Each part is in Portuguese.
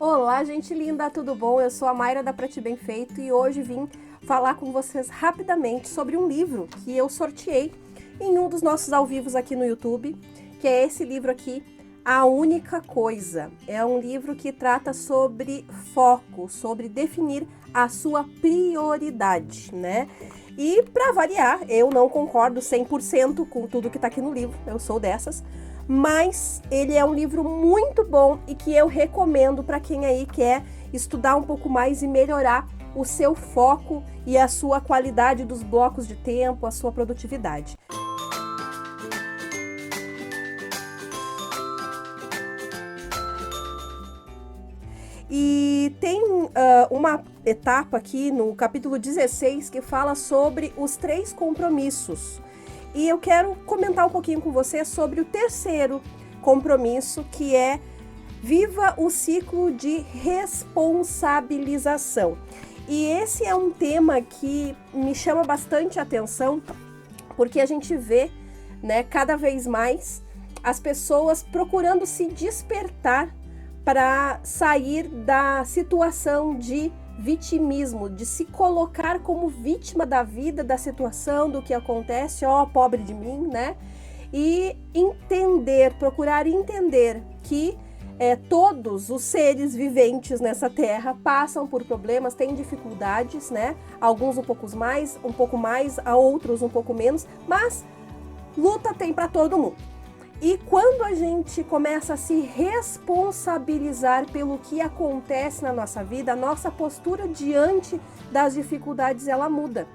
Olá, gente linda, tudo bom? Eu sou a Mayra da Pra Ti Bem Feito e hoje vim falar com vocês rapidamente sobre um livro que eu sorteei em um dos nossos ao vivos aqui no YouTube, que é esse livro aqui, A Única Coisa. É um livro que trata sobre foco, sobre definir a sua prioridade, né? E para variar, eu não concordo 100% com tudo que tá aqui no livro, eu sou dessas, mas ele é um livro muito bom e que eu recomendo para quem aí quer estudar um pouco mais e melhorar o seu foco e a sua qualidade dos blocos de tempo, a sua produtividade. E tem uma etapa aqui no capítulo 16 que fala sobre os 3 compromissos. E eu quero comentar um pouquinho com você sobre o terceiro compromisso, que é viva o ciclo de responsabilização. E esse é um tema que me chama bastante atenção, porque a gente vê, né, cada vez mais as pessoas procurando se despertar para sair da situação de vitimismo, de se colocar como vítima da vida, da situação, do que acontece, ó, pobre de mim, né? E procurar entender que todos os seres viventes nessa terra passam por problemas, têm dificuldades, né? Alguns um pouco mais, a outros um pouco menos, mas luta tem para todo mundo. E quando a gente começa a se responsabilizar pelo que acontece na nossa vida, a nossa postura diante das dificuldades, ela muda.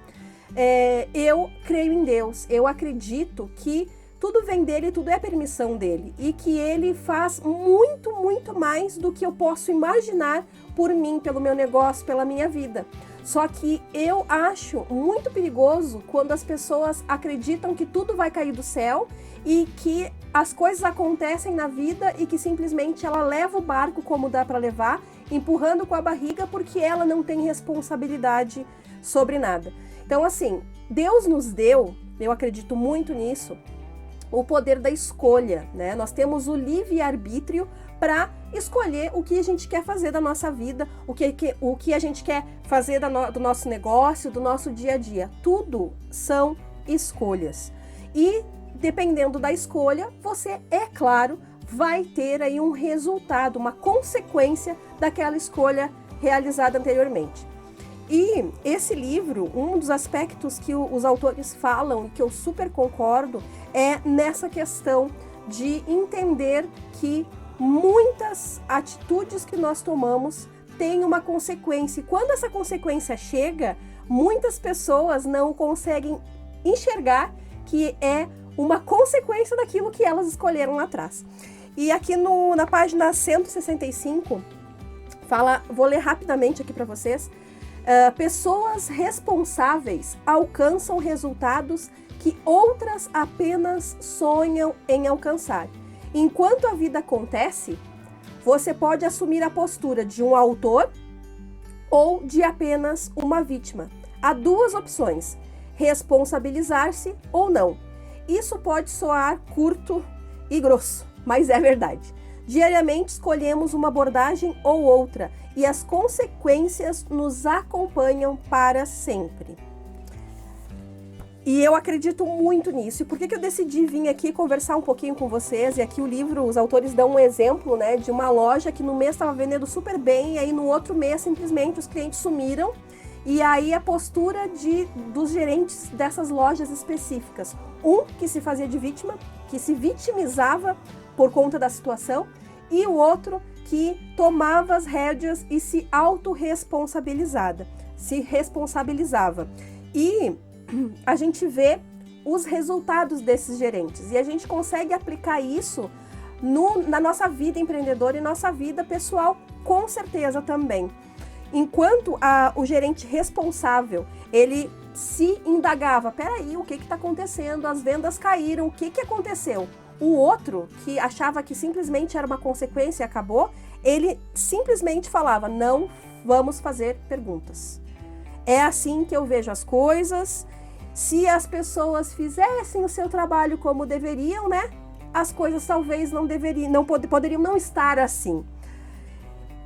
Eu creio em Deus, eu acredito que tudo vem dele, tudo é permissão dele. E que ele faz muito, muito mais do que eu posso imaginar por mim, pelo meu negócio, pela minha vida. Só que eu acho muito perigoso quando as pessoas acreditam que tudo vai cair do céu e que as coisas acontecem na vida e que simplesmente ela leva o barco como dá para levar, empurrando com a barriga porque ela não tem responsabilidade sobre nada. Então, assim, Deus nos deu, eu acredito muito nisso, o poder da escolha, né? Nós temos o livre-arbítrio para escolher o que a gente quer fazer da nossa vida, o que a gente quer fazer do nosso negócio, do nosso dia a dia. Tudo são escolhas. E dependendo da escolha, você, é claro, vai ter aí um resultado, uma consequência daquela escolha realizada anteriormente. E esse livro, um dos aspectos que os autores falam, e que eu super concordo, é nessa questão de entender que muitas atitudes que nós tomamos têm uma consequência. E quando essa consequência chega, muitas pessoas não conseguem enxergar que é uma consequência daquilo que elas escolheram lá atrás. E aqui na página 165, fala, vou ler rapidamente aqui para vocês, pessoas responsáveis alcançam resultados que outras apenas sonham em alcançar. Enquanto a vida acontece, você pode assumir a postura de um autor ou de apenas uma vítima. Há 2 opções, responsabilizar-se ou não. Isso pode soar curto e grosso, mas é verdade. Diariamente escolhemos uma abordagem ou outra e as consequências nos acompanham para sempre. E eu acredito muito nisso. E por que eu decidi vir aqui conversar um pouquinho com vocês? E aqui o livro, os autores dão um exemplo, né, de uma loja que no mês estava vendendo super bem e aí no outro mês simplesmente os clientes sumiram. E aí a postura dos gerentes dessas lojas específicas. Um que se fazia de vítima, que se vitimizava por conta da situação, e o outro que tomava as rédeas e se autorresponsabilizava. E a gente vê os resultados desses gerentes e a gente consegue aplicar isso na nossa vida empreendedora e nossa vida pessoal, com certeza também. Enquanto o gerente responsável, ele se indagava, peraí, o que está acontecendo? As vendas caíram, o que aconteceu? O outro, que achava que simplesmente era uma consequência e acabou, ele simplesmente falava, não vamos fazer perguntas. É assim que eu vejo as coisas. Se as pessoas fizessem o seu trabalho como deveriam, né? As coisas talvez poderiam não estar assim.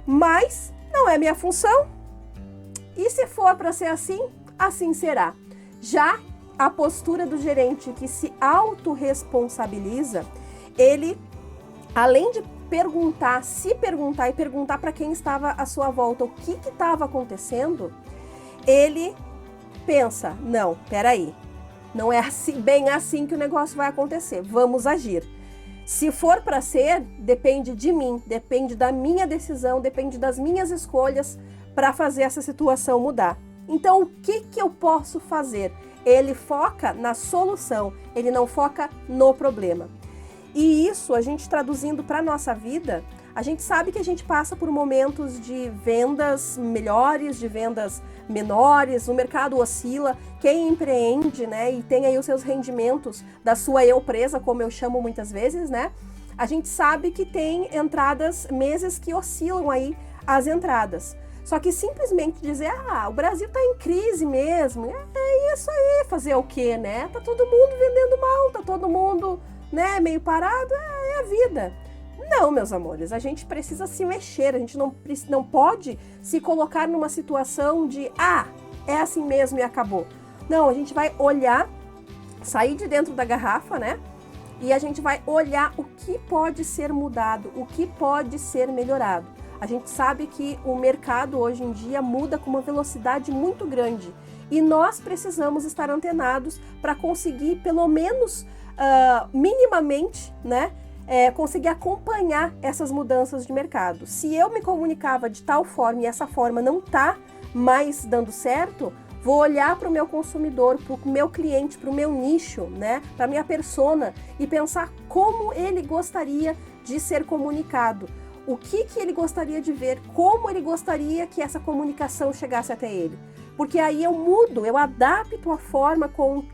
mas não é minha função. E se for para ser assim, assim será. Já a postura do gerente que se autorresponsabiliza, ele, além de se perguntar e perguntar para quem estava à sua volta o que estava acontecendo, ele pensa, não, peraí, não é assim, bem assim que o negócio vai acontecer, vamos agir. Se for para ser, depende de mim, depende da minha decisão, depende das minhas escolhas para fazer essa situação mudar. Então, o que eu posso fazer? Ele foca na solução, ele não foca no problema. E isso, a gente traduzindo para a nossa vida, a gente sabe que a gente passa por momentos de vendas melhores, de vendas menores, o mercado oscila. Quem empreende, né, e tem aí os seus rendimentos da sua eu presa, como eu chamo muitas vezes, né, a gente sabe que tem entradas, meses que oscilam aí as entradas. Só que simplesmente dizer, o Brasil tá em crise mesmo, é isso aí, fazer o quê, né? Tá todo mundo vendendo mal, tá todo mundo, né, meio parado, é a vida. Não, meus amores, a gente precisa se mexer, a gente não pode se colocar numa situação de, é assim mesmo e acabou. Não, a gente vai olhar, sair de dentro da garrafa, né? E a gente vai olhar o que pode ser mudado, o que pode ser melhorado. A gente sabe que o mercado hoje em dia muda com uma velocidade muito grande e nós precisamos estar antenados para conseguir, pelo menos minimamente, né, conseguir acompanhar essas mudanças de mercado. Se eu me comunicava de tal forma e essa forma não está mais dando certo, vou olhar para o meu consumidor, para o meu cliente, para o meu nicho, né, para a minha persona e pensar como ele gostaria de ser comunicado. O que ele gostaria de ver, como ele gostaria que essa comunicação chegasse até ele. Porque aí eu mudo, eu adapto a forma com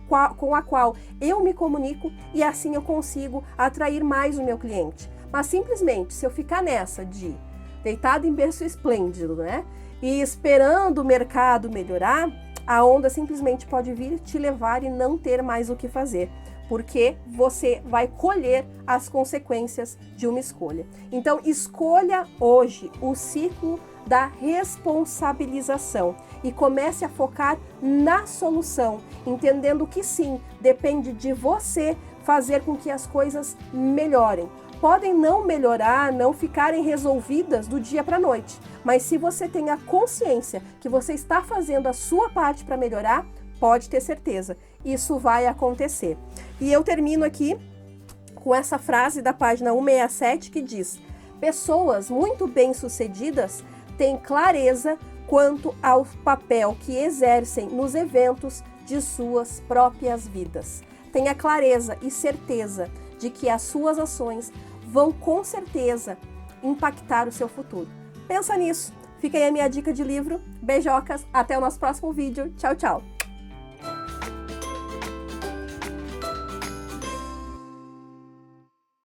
a qual eu me comunico e assim eu consigo atrair mais o meu cliente. Mas simplesmente, se eu ficar nessa de deitado em berço esplêndido, né, e esperando o mercado melhorar, a onda simplesmente pode vir te levar e não ter mais o que fazer. Porque você vai colher as consequências de uma escolha. Então, escolha hoje o ciclo da responsabilização e comece a focar na solução, entendendo que sim, depende de você fazer com que as coisas melhorem. Podem não melhorar, não ficarem resolvidas do dia para a noite, mas se você tem a consciência que você está fazendo a sua parte para melhorar, pode ter certeza, isso vai acontecer. E eu termino aqui com essa frase da página 167 que diz: pessoas muito bem-sucedidas têm clareza quanto ao papel que exercem nos eventos de suas próprias vidas. Tenha clareza e certeza de que as suas ações vão com certeza impactar o seu futuro. Pensa nisso. Fica aí a minha dica de livro. Beijocas, até o nosso próximo vídeo. Tchau, tchau!